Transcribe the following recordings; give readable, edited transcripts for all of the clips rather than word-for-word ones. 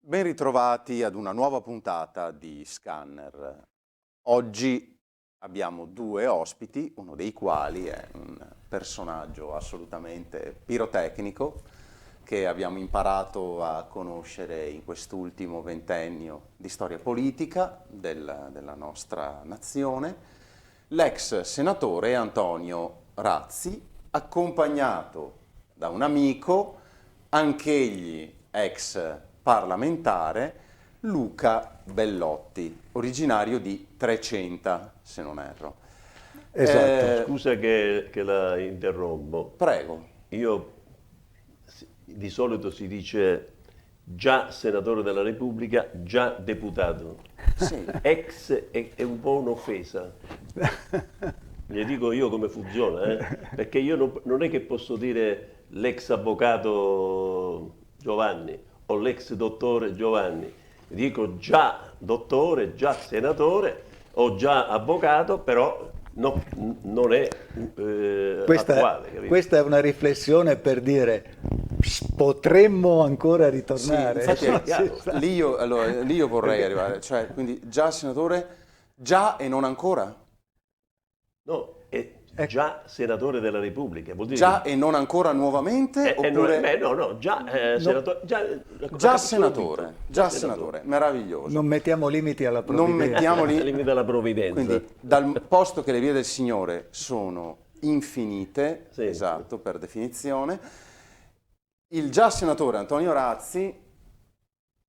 Ben ritrovati ad una nuova puntata di Scanner. Oggi abbiamo due ospiti, uno dei quali è un personaggio assolutamente pirotecnico che abbiamo imparato a conoscere in quest'ultimo ventennio di storia politica della nostra nazione, l'ex senatore Antonio Razzi, accompagnato da un amico, anch'egli ex parlamentare, Luca Bellotti, originario di Trecenta, se non erro. Esatto, scusa che la interrompo. Prego. Io di solito si dice già senatore della Repubblica, già deputato. Sì. Ex è un po' un'offesa. Gli dico io come funziona, perché io non è che posso dire l'ex avvocato Giovanni o l'ex dottore Giovanni. Dico già dottore, già senatore o già avvocato, però non è attuale, capito? Questa è una riflessione per dire potremmo ancora Sì, ritornare. infatti chiaro. lì io vorrei Perché- arrivare, cioè quindi già senatore, già e non ancora? No, è Ecco. già senatore della Repubblica, vuol dire Già che e non ancora nuovamente oppure no, già senatore, già, la già capisco senatore, subito, già senatore, meraviglioso. Non mettiamo limiti alla Non provvidenza. mettiamo lì, limite alla provvidenza. quindi dal posto che le vie del Signore sono infinite, Sì. esatto, per definizione, il già senatore Antonio Razzi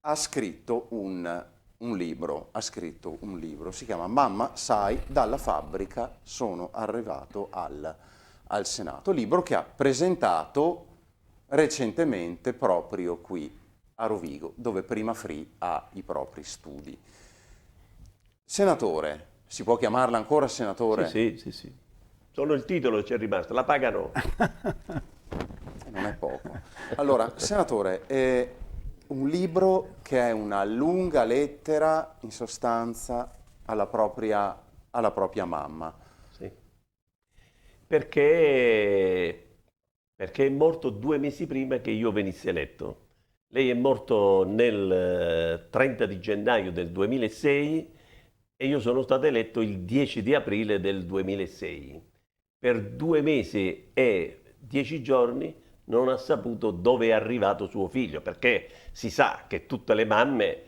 ha scritto un libro, si chiama Mamma, sai, dalla fabbrica sono arrivato al Senato, libro che ha presentato recentemente proprio qui a Rovigo, dove Prima Free ha i propri studi. Senatore, si può chiamarla ancora senatore? Sì. Solo il titolo ci è rimasto, la pagano. Non è poco. Allora, senatore, è un libro che è una lunga lettera, in sostanza, alla propria mamma. Sì. Perché è morto 2 mesi prima che io venissi eletto. Lei è morto nel 30 di gennaio del 2006 e io sono stato eletto il 10 di aprile del 2006. Per 2 mesi e 10 giorni non ha saputo dove è arrivato suo figlio, perché si sa che tutte le mamme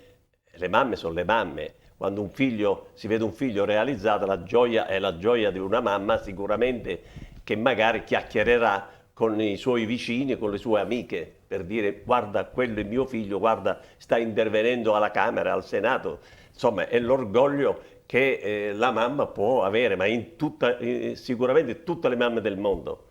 sono le mamme. Quando si vede un figlio realizzato, la gioia è la gioia di una mamma, sicuramente che magari chiacchiererà con i suoi vicini, con le sue amiche, per dire guarda, quello è mio figlio, guarda, sta intervenendo alla Camera, al Senato. Insomma, è l'orgoglio che la mamma può avere, ma sicuramente tutte le mamme del mondo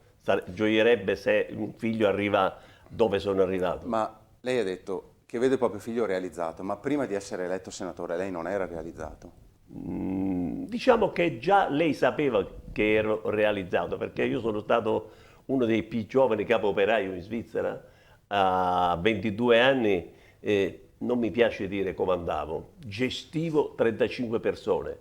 gioierebbe se un figlio arriva dove sono arrivato. Ma lei ha detto che vede il proprio figlio realizzato, ma prima di essere eletto senatore lei non era realizzato? Diciamo che già lei sapeva che ero realizzato, perché io sono stato uno dei più giovani capo operaio in Svizzera, a 22 anni, non mi piace dire comandavo, gestivo 35 persone.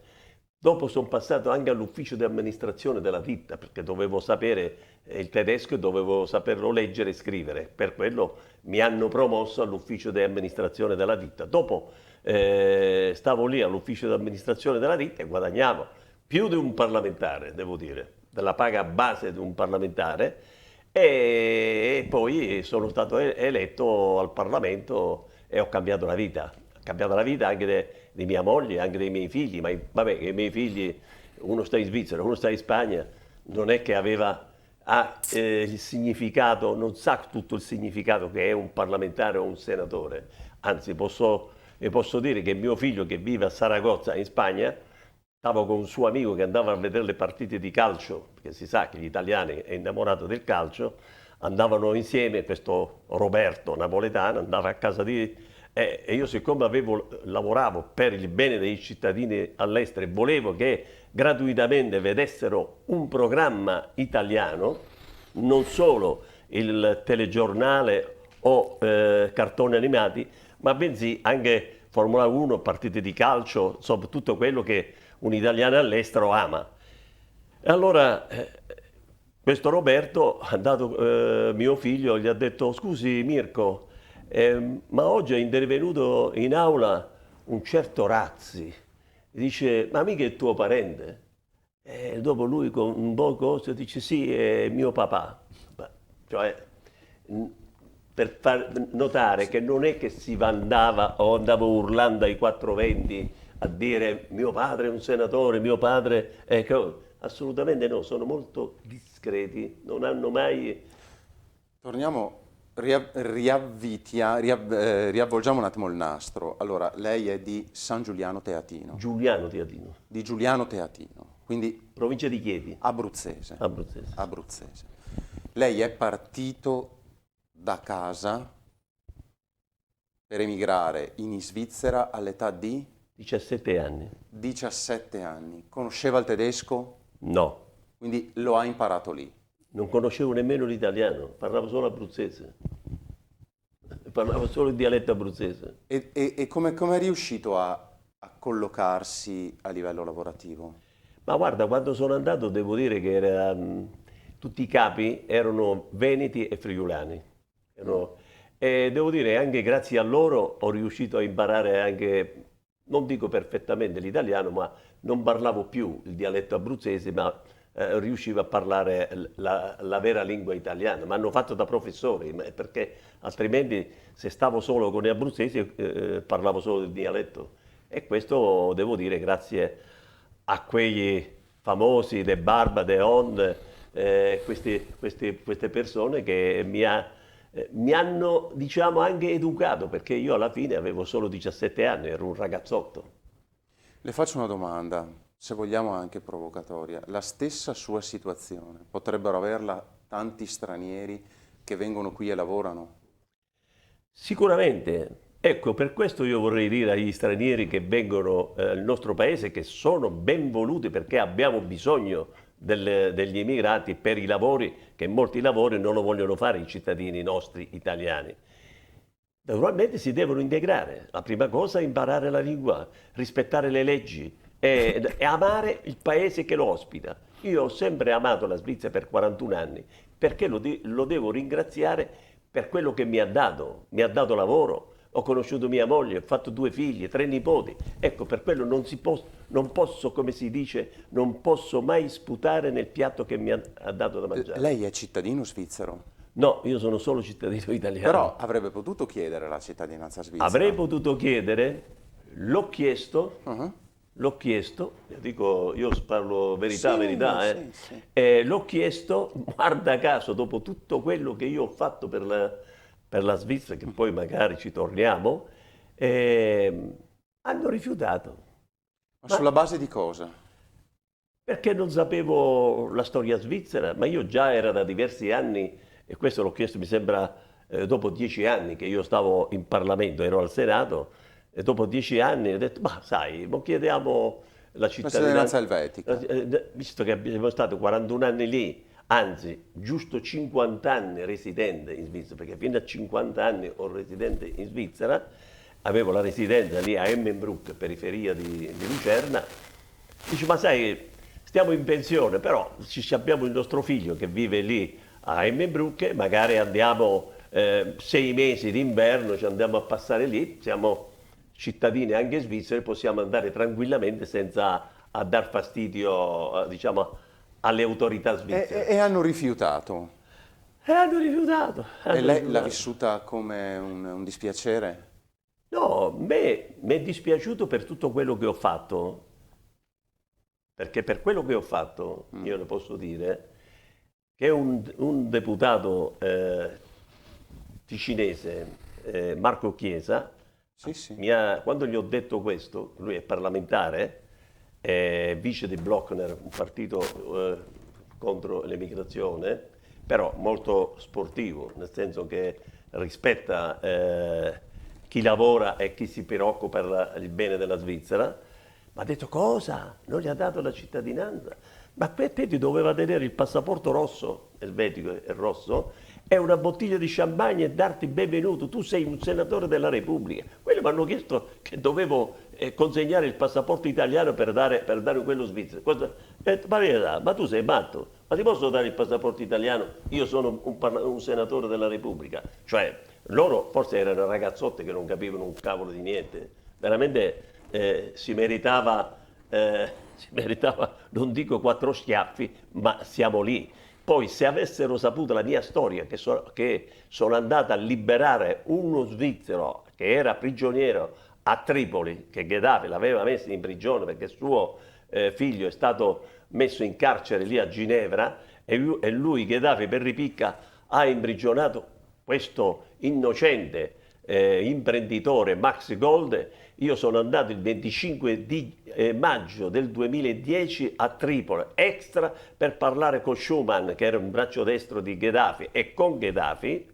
Dopo sono passato anche all'ufficio di amministrazione della ditta, perché dovevo sapere il tedesco e dovevo saperlo leggere e scrivere. Per quello mi hanno promosso all'ufficio di amministrazione della ditta. Dopo stavo lì all'ufficio di amministrazione della ditta e guadagnavo più di un parlamentare, devo dire, della paga base di un parlamentare, e poi sono stato eletto al Parlamento e ho cambiato la vita. Ho cambiato la vita anche di mia moglie, anche dei miei figli, ma vabbè, che i miei figli, uno sta in Svizzera, uno sta in Spagna, non è che ha il significato, non sa tutto il significato che è un parlamentare o un senatore. Anzi, posso dire che mio figlio che vive a Saragozza in Spagna, stavo con un suo amico che andava a vedere le partite di calcio, perché si sa che gli italiani è innamorato del calcio, andavano insieme, questo Roberto napoletano andava a casa e io siccome lavoravo per il bene dei cittadini all'estero e volevo che gratuitamente vedessero un programma italiano, non solo il telegiornale o cartoni animati, ma bensì anche Formula 1, partite di calcio, insomma tutto quello che un italiano all'estero ama. E allora questo Roberto, mio figlio, gli ha detto: scusi Mirko, Ma oggi è intervenuto in aula un certo Razzi, dice, ma mica è tuo parente? E dopo lui con un po' cosa dice, sì, è mio papà. Beh, cioè, per far notare che non è che si andava o andavo urlando ai 420 a dire mio padre è un senatore, mio padre è... Assolutamente no, sono molto discreti, non hanno mai... Torniamo, riavvolgiamo un attimo il nastro. Allora, lei è di San Giuliano Teatino, Giuliano Teatino, di Giuliano Teatino, quindi provincia di Chieti, abruzzese. abruzzese. Abruzzese. Lei è partito da casa per emigrare in Svizzera all'età di 17 anni. 17 anni. Conosceva il tedesco? No, Quindi lo ha imparato lì. non conoscevo nemmeno l'italiano, parlavo solo abruzzese. Parlavo solo il dialetto abruzzese. E come è riuscito a collocarsi a livello lavorativo? Ma guarda, quando sono andato devo dire che tutti i capi erano veneti e friulani. E devo dire anche grazie a loro ho riuscito a imparare anche, non dico perfettamente l'italiano, ma non parlavo più il dialetto abruzzese, ma riuscivo a parlare la vera lingua italiana. Mi hanno fatto da professori, perché altrimenti se stavo solo con gli abruzzesi parlavo solo il dialetto. E questo devo dire grazie a quei famosi De Barba, De Hond, queste persone che mi hanno, diciamo, anche educato, perché io alla fine avevo solo 17 anni, ero un ragazzotto. Le faccio una domanda, se vogliamo anche provocatoria. La stessa sua situazione potrebbero averla tanti stranieri che vengono qui e lavorano? Sicuramente, ecco, per questo io vorrei dire agli stranieri che vengono nel nostro paese che sono ben voluti perché abbiamo bisogno degli immigrati per i lavori, che molti lavori non lo vogliono fare i cittadini nostri italiani. Naturalmente si devono integrare. La prima cosa è imparare la lingua, rispettare le leggi e amare il paese che lo ospita. Io ho sempre amato la Svizzera per 41 anni perché lo devo ringraziare per quello che mi ha dato lavoro, ho conosciuto mia moglie, ho fatto 2 figli, 3 nipoti. Ecco, per quello non posso, come si dice, non posso mai sputare nel piatto che mi ha dato da mangiare. Lei è cittadino svizzero, No, io sono solo cittadino italiano. però avrebbe potuto chiedere la cittadinanza svizzera. Avrei potuto chiedere, l'ho chiesto, Uh-huh. io dico, io parlo verità, Sì, verità, sì, sì. L'ho chiesto, guarda caso, dopo tutto quello che io ho fatto per la Svizzera, che poi magari ci torniamo, hanno rifiutato. Ma sulla base di cosa? Perché non sapevo la storia svizzera, ma io già era da diversi anni, e questo l'ho chiesto mi sembra dopo 10 anni che io stavo in Parlamento, ero al Senato, e dopo 10 anni ho detto, ma sai, mo chiediamo la cittadinanza cittadinanza, elvetica. visto che abbiamo stato 41 anni lì, anzi giusto 50 anni residente in Svizzera, perché fino a 50 anni ho residente in Svizzera, avevo la residenza lì a Emmenbroek, periferia di Lucerna. Dice, ma sai, stiamo in pensione, però abbiamo il nostro figlio che vive lì a Emmenbroek, magari andiamo 6 mesi d'inverno, ci andiamo a passare lì, siamo cittadini anche svizzeri, possiamo andare tranquillamente senza dar fastidio, diciamo, alle autorità svizzere. E hanno rifiutato. Hanno rifiutato. E lei l'ha vissuta come un dispiacere? No, mi è dispiaciuto per tutto quello che ho fatto, perché per quello che ho fatto, io le posso dire, che un deputato ticinese, Marco Chiesa, Sì, sì. quando gli ho detto questo, lui è parlamentare, è vice di Blockner, un partito contro l'emigrazione, però molto sportivo, nel senso che rispetta chi lavora e chi si preoccupa per il bene della Svizzera. Ma ha detto cosa? Non gli ha dato la cittadinanza? Ma Petti doveva tenere il passaporto rosso, elvetico e rosso, e una bottiglia di champagne e darti benvenuto. Tu sei un senatore della Repubblica. Quelli mi hanno chiesto che dovevo consegnare il passaporto italiano per dare quello svizzero. Ma tu sei matto? Ma ti posso dare il passaporto italiano? Io sono un senatore della Repubblica. Cioè, Loro forse erano ragazzotte che non capivano un cavolo di niente. Veramente si meritava, non dico 4 schiaffi, ma siamo lì. Poi se avessero saputo la mia storia, che sono andato a liberare uno svizzero che era prigioniero a Tripoli, che Gheddafi l'aveva messo in prigione perché suo figlio è stato messo in carcere lì a Ginevra e lui, Gheddafi, per ripicca, ha imprigionato questo innocente imprenditore Max Gold. Io sono andato il 25 di maggio del 2010 a Tripoli, extra, per parlare con Schuman, che era un braccio destro di Gheddafi, e con Gheddafi,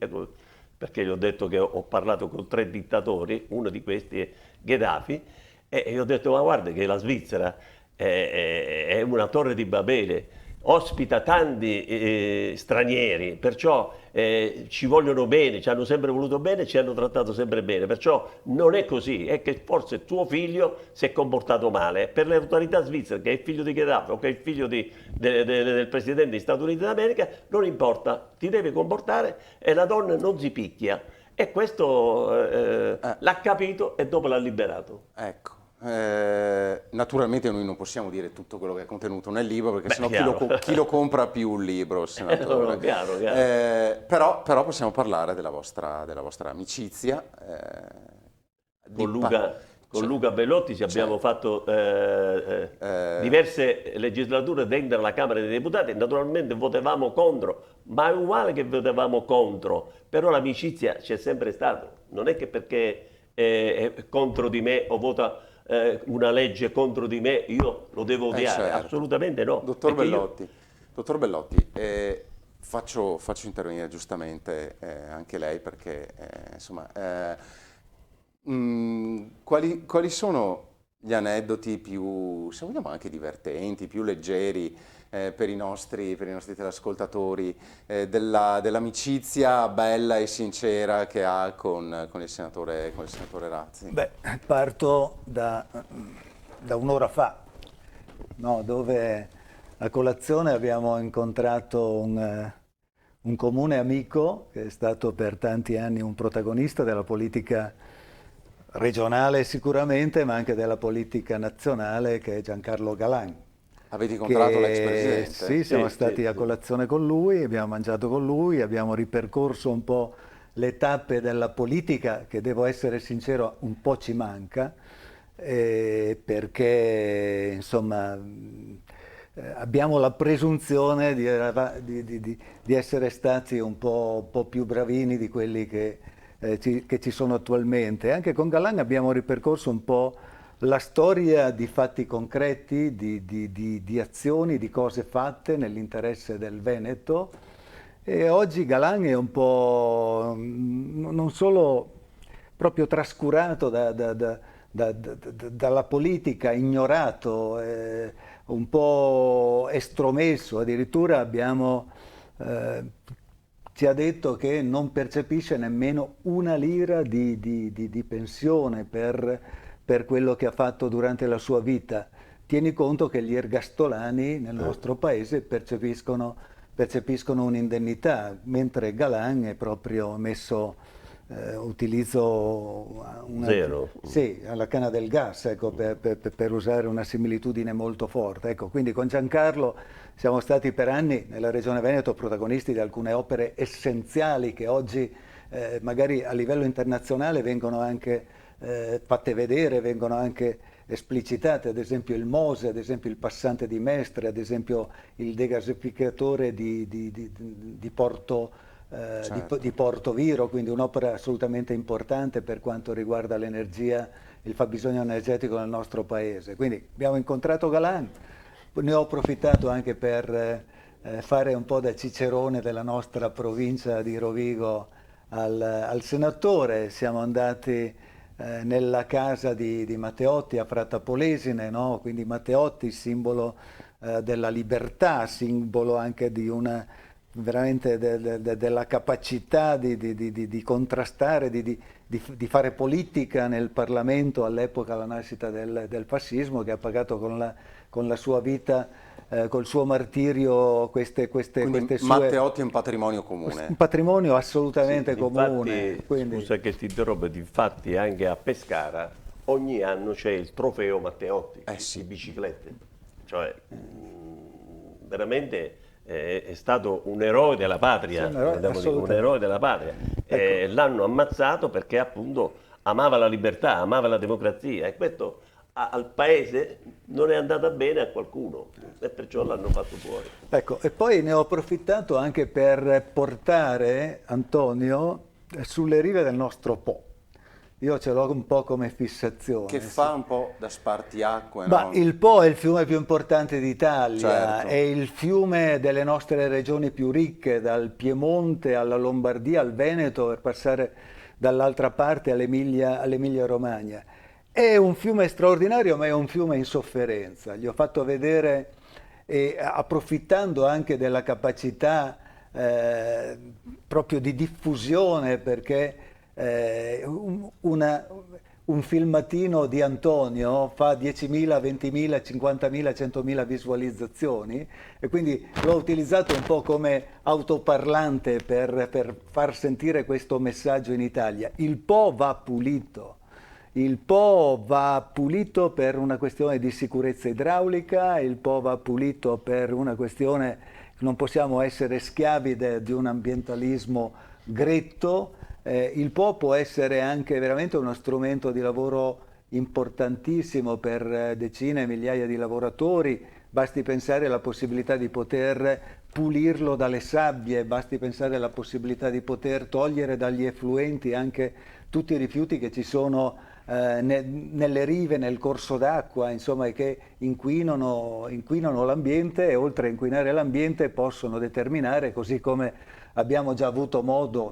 perché gli ho detto che ho parlato con 3 dittatori, uno di questi è Gheddafi, e gli ho detto: ma guarda che la Svizzera è una torre di Babele, ospita tanti stranieri, perciò ci vogliono bene, ci hanno sempre voluto bene, ci hanno trattato sempre bene, perciò non è così, è che forse tuo figlio si è comportato male. Per le autorità svizzere, che è il figlio di Gheddafi o che è il figlio del presidente degli Stati Uniti d'America, non importa, ti deve comportare e la donna non si picchia. E questo l'ha capito e dopo l'ha liberato. Ecco. Naturalmente noi non possiamo dire tutto quello che è contenuto nel libro, perché sennò chi lo compra più il libro, senatore. No, chiaro. Però possiamo parlare della vostra amicizia. Con Luca Bellotti ci abbiamo fatto diverse legislature dentro la Camera dei Deputati, naturalmente votavamo contro, ma è uguale che votavamo contro, però l'amicizia c'è sempre stata, non è che perché è contro di me o vota una legge contro di me io lo devo odiare, certo. Assolutamente no. Dottor Bellotti, faccio intervenire giustamente anche lei, perché insomma, quali sono gli aneddoti più, se vogliamo anche divertenti, più leggeri per i nostri teleascoltatori, dell'amicizia bella e sincera che ha con il senatore Razzi? Beh, parto da un'ora fa, no, dove a colazione abbiamo incontrato un comune amico che è stato per tanti anni un protagonista della politica regionale sicuramente, ma anche della politica nazionale, che è Giancarlo Galan. Avete incontrato l'ex presidente? Sì, siamo stati a colazione con lui, abbiamo mangiato con lui, abbiamo ripercorso un po' le tappe della politica, che devo essere sincero un po' ci manca, perché insomma abbiamo la presunzione di essere stati un po' più bravini di quelli che ci sono attualmente. Anche con Galan abbiamo ripercorso un po' la storia di fatti concreti, di azioni, di cose fatte nell'interesse del Veneto, e oggi Galan è un po' non solo proprio trascurato dalla politica, ignorato, un po' estromesso, addirittura ci ha detto che non percepisce nemmeno una lira di pensione per quello che ha fatto durante la sua vita. Tieni conto che gli ergastolani nel nostro paese percepiscono un'indennità, mentre Galan è proprio messo utilizzo zero. Sì, alla canna del gas, ecco, per usare una similitudine molto forte. Ecco, quindi con Giancarlo siamo stati per anni nella Regione Veneto protagonisti di alcune opere essenziali che oggi magari a livello internazionale vengono anche fatte vedere, vengono anche esplicitate, ad esempio il Mose, ad esempio il passante di Mestre, ad esempio il degasificatore di Porto Viro, quindi un'opera assolutamente importante per quanto riguarda l'energia, il fabbisogno energetico nel nostro paese. Quindi abbiamo incontrato Galan, ne ho approfittato anche per fare un po' da cicerone della nostra provincia di Rovigo al senatore. Siamo andati nella casa di Matteotti a Frattapolesine, no? Quindi Matteotti, simbolo della libertà, simbolo anche di una veramente della capacità di contrastare, di fare politica nel Parlamento all'epoca, alla nascita del fascismo, che ha pagato con la sua vita col suo martirio queste Quindi sue... Matteotti è un patrimonio comune. Un patrimonio assolutamente comune. Infatti, Quindi, scusa che ti interrompo, infatti anche a Pescara ogni anno c'è il trofeo Matteotti Sì. di biciclette. Cioè, veramente è stato un eroe della patria, Sì, un eroe, vogliamo dire, un assolutamente. eroe della patria. L'hanno ammazzato perché appunto amava la libertà, amava la democrazia e questo al paese non è andata bene a qualcuno e perciò l'hanno fatto fuori. ecco, e poi ne ho approfittato anche per portare Antonio sulle rive del nostro Po. Io ce l'ho un po' come fissazione. Che fa un po' da spartiacque, Ma no? il Po è il fiume più importante d'Italia, Certo. è il fiume delle nostre regioni più ricche, dal Piemonte alla Lombardia, al Veneto, per passare dall'altra parte all'Emilia-Romagna. È un fiume straordinario, ma è un fiume in sofferenza. Gli ho fatto vedere, approfittando anche della capacità proprio di diffusione, perché un filmatino di Antonio fa 10.000, 20.000, 50.000, 100.000 visualizzazioni e quindi l'ho utilizzato un po' come autoparlante per far sentire questo messaggio in Italia. Il Po va pulito. Il Po va pulito per una questione di sicurezza idraulica, il Po va pulito per una questione che non possiamo essere schiavi di un ambientalismo gretto. Il Po può essere anche veramente uno strumento di lavoro importantissimo per decine, migliaia di lavoratori. Basti pensare alla possibilità di poter pulirlo dalle sabbie, basti pensare alla possibilità di poter togliere dagli effluenti anche tutti i rifiuti che ci sono nelle rive, nel corso d'acqua, insomma, che inquinano l'ambiente e oltre a inquinare l'ambiente possono determinare, così come abbiamo già avuto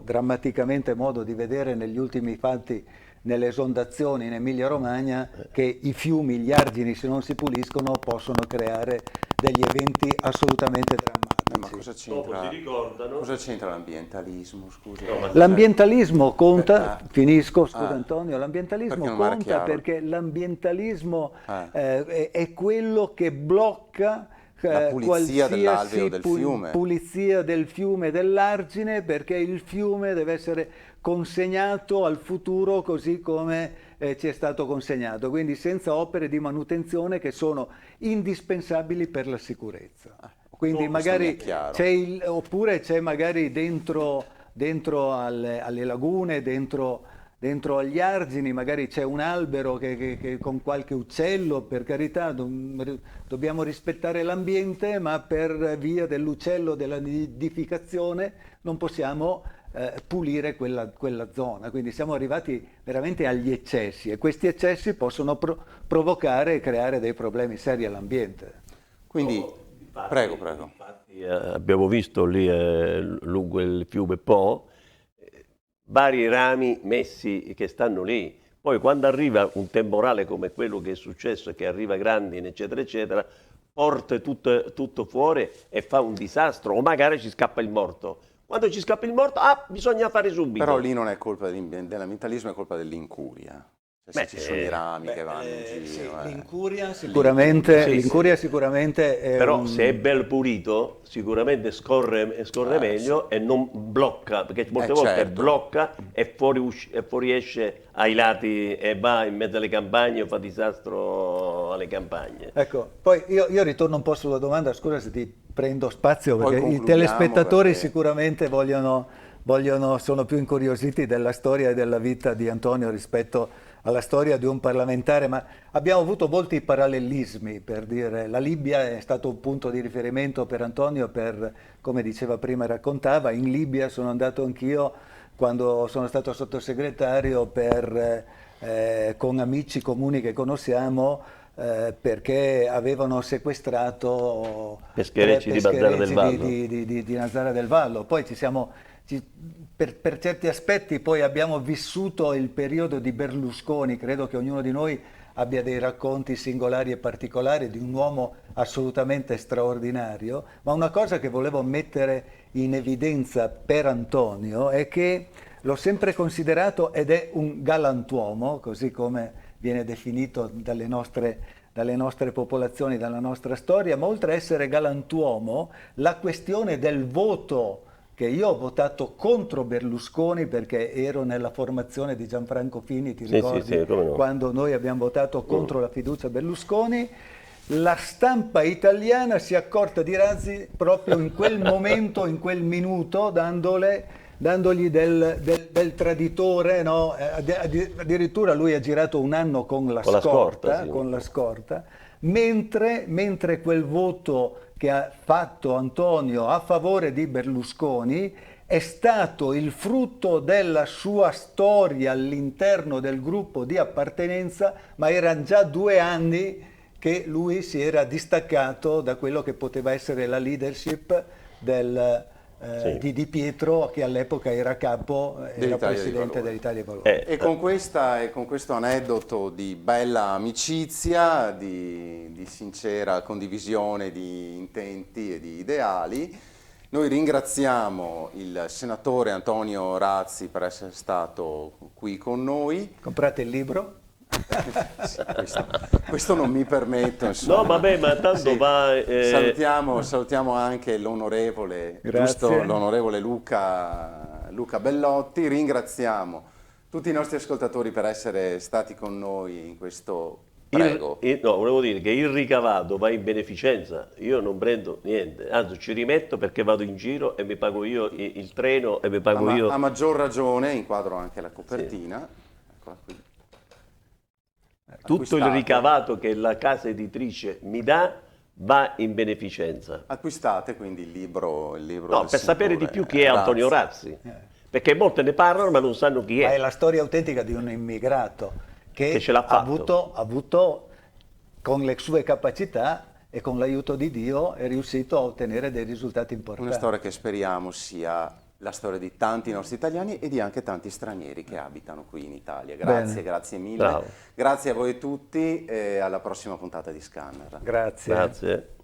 drammaticamente modo di vedere negli ultimi fatti nelle esondazioni in Emilia-Romagna, che i fiumi, gli argini, se non si puliscono, possono creare degli eventi assolutamente drammatici. Ma cosa Dopo c'entra? si ricordano. Cosa c'entra l'ambientalismo? Scusi. No, ma- L'ambientalismo conta, finisco, scusa Ah. Antonio, l'ambientalismo Perché non era conta chiaro? perché l'ambientalismo Ah. è quello che blocca La pulizia dell'alveo del fiume. pulizia del fiume e dell'argine, perché il fiume deve essere consegnato al futuro così come ci è stato consegnato, quindi senza opere di manutenzione che sono indispensabili per la sicurezza. Quindi questo mi è magari chiaro. oppure c'è magari dentro alle lagune, dentro agli argini, magari c'è un albero che con qualche uccello, per carità, dobbiamo rispettare l'ambiente, ma per via dell'uccello, della nidificazione, non possiamo pulire quella zona. Quindi siamo arrivati veramente agli eccessi e questi eccessi possono provocare e creare dei problemi seri all'ambiente. Quindi, Infatti- prego. Infatti, abbiamo visto lì lungo il fiume Po vari rami messi che stanno lì. Poi quando arriva un temporale come quello che è successo, che arriva Grandine, eccetera, eccetera, porta tutto fuori e fa un disastro, o magari ci scappa il morto. Quando ci scappa il morto, bisogna fare subito. Però lì non è colpa dell'ambientalismo, è colpa dell'incuria. Cioè, se ci sono i rami che vanno in giro. L'incuria sicuramente, Sì, l'incuria sicuramente è Però se è ben pulito, sicuramente scorre meglio e non blocca, perché molte volte certo. blocca e fuoriesce ai lati e va in mezzo alle campagne o fa disastro alle campagne. Ecco, poi io ritorno un po' sulla domanda, scusa se ti prendo spazio, Poi perché i concludiamo, telespettatori perché- sicuramente sono più incuriositi della storia e della vita di Antonio rispetto alla storia di un parlamentare, ma abbiamo avuto molti parallelismi, per dire, la Libia è stato un punto di riferimento per Antonio, come diceva prima e raccontava, in Libia sono andato anch'io quando sono stato sottosegretario con amici comuni che conosciamo, perché avevano sequestrato Pescherecci di Mazara del Vallo. di Nazara del Vallo. Poi per certi aspetti poi abbiamo vissuto il periodo di Berlusconi, credo che ognuno di noi abbia dei racconti singolari e particolari di un uomo assolutamente straordinario, ma una cosa che volevo mettere in evidenza per Antonio è che l'ho sempre considerato ed è un galantuomo, così come viene definito dalle nostre dalle nostre popolazioni, dalla nostra storia, ma oltre a essere galantuomo, la questione del voto, che io ho votato contro Berlusconi perché ero nella formazione di Gianfranco Fini, ti ricordi? Sì, come no. Quando noi abbiamo votato contro la fiducia a Berlusconi, la stampa italiana si è accorta di Renzi proprio in quel momento, in quel minuto, dandogli del traditore, no? Addirittura lui ha girato un anno con la scorta, sì. con la scorta, mentre quel voto che ha fatto Antonio a favore di Berlusconi è stato il frutto della sua storia all'interno del gruppo di appartenenza, ma erano già 2 anni che lui si era distaccato da quello che poteva essere la leadership di Di Pietro, che all'epoca era capo, era presidente dell'Italia dei Valori. E con questo aneddoto di bella amicizia, di sincera condivisione di intenti e di ideali, noi ringraziamo il senatore Antonio Razzi per essere stato qui con noi. Comprate il libro? Sì, questo non mi permetto, insomma. No, vabbè, ma tanto sì. va... Salutiamo anche l'onorevole Luca Bellotti. Ringraziamo tutti i nostri ascoltatori per essere stati con noi in questo... Prego. No, volevo dire che il ricavato va in beneficenza, io non prendo niente, anzi ci rimetto perché vado in giro e mi pago io il treno e mi pago io... A maggior ragione, inquadro anche la copertina. Sì. Eccola qui. Tutto il ricavato che la casa editrice mi dà va in beneficenza. Acquistate quindi il libro no, per sapere di più chi è Antonio Razzi, perché molte ne parlano ma non sanno chi è. Ma è la storia autentica di un immigrato che ce l'ha ha avuto con le sue capacità e con l'aiuto di Dio è riuscito a ottenere dei risultati importanti. Una storia che speriamo sia la storia di tanti nostri italiani e di anche tanti stranieri che abitano qui in Italia. Grazie mille. Bravo. Grazie a voi tutti e alla prossima puntata di Scanner. Grazie.